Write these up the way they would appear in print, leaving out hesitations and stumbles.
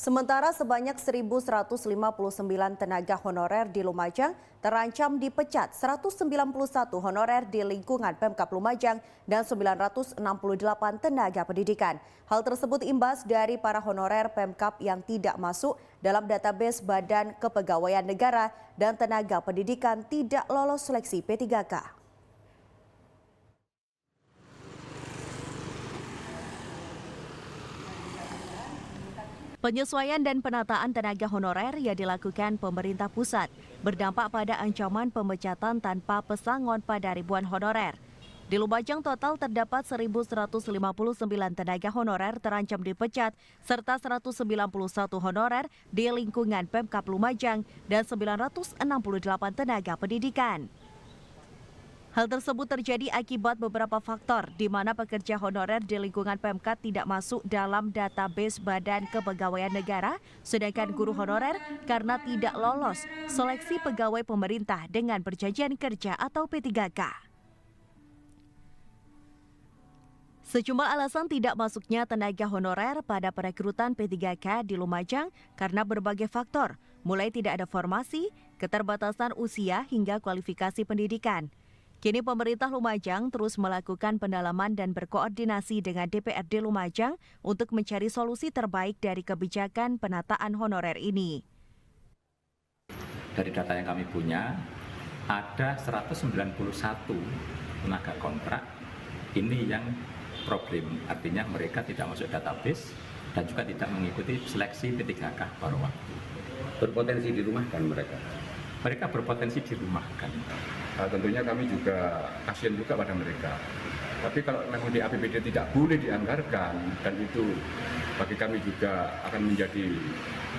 Sementara sebanyak 1.159 tenaga honorer di Lumajang terancam dipecat, 191 honorer di lingkungan Pemkab Lumajang dan 968 tenaga pendidikan. Hal tersebut imbas dari para honorer Pemkab yang tidak masuk dalam database Badan Kepegawaian Negara dan tenaga pendidikan tidak lolos seleksi P3K. Penyesuaian dan penataan tenaga honorer yang dilakukan pemerintah pusat berdampak pada ancaman pemecatan tanpa pesangon pada ribuan honorer. Di Lumajang total terdapat 1.159 tenaga honorer terancam dipecat serta 191 honorer di lingkungan Pemkab Lumajang dan 968 tenaga pendidikan. Hal tersebut terjadi akibat beberapa faktor, di mana pekerja honorer di lingkungan Pemkab tidak masuk dalam database Badan Kepegawaian Negara, sedangkan guru honorer karena tidak lolos seleksi pegawai pemerintah dengan perjanjian kerja atau P3K. Sejumlah alasan tidak masuknya tenaga honorer pada perekrutan P3K di Lumajang karena berbagai faktor, mulai tidak ada formasi, keterbatasan usia hingga kualifikasi pendidikan. Kini pemerintah Lumajang terus melakukan pendalaman dan berkoordinasi dengan DPRD Lumajang untuk mencari solusi terbaik dari kebijakan penataan honorer ini. Dari data yang kami punya, ada 191 tenaga kontrak ini yang problem, artinya mereka tidak masuk database dan juga tidak mengikuti seleksi P3K pada waktu. Berpotensi dirumahkan mereka? Mereka berpotensi dirumahkan. Tentunya kami juga kasihan juga pada mereka. Tapi kalau memang di APBD tidak boleh dianggarkan, dan itu bagi kami juga akan menjadi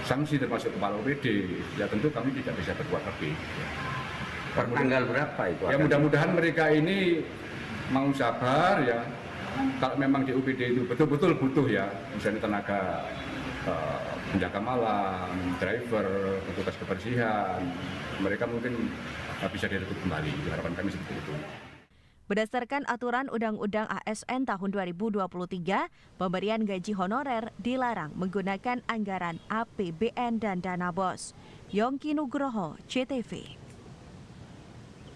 sanksi termasuk kepala OPD, ya tentu kami tidak bisa berbuat lebih. Per tanggal berapa itu? Ya mudah-mudahan mereka ini mau sabar ya. Kalau memang di OPD itu betul-betul butuh ya, misalnya tenaga penjaga malam, driver, petugas kebersihan, mereka mungkin bisa direkrut kembali. Harapan kami seperti itu. Berdasarkan aturan Undang-Undang ASN tahun 2023, pemberian gaji honorer dilarang menggunakan anggaran APBN dan dana BOS. Yongki Nugroho, CTV.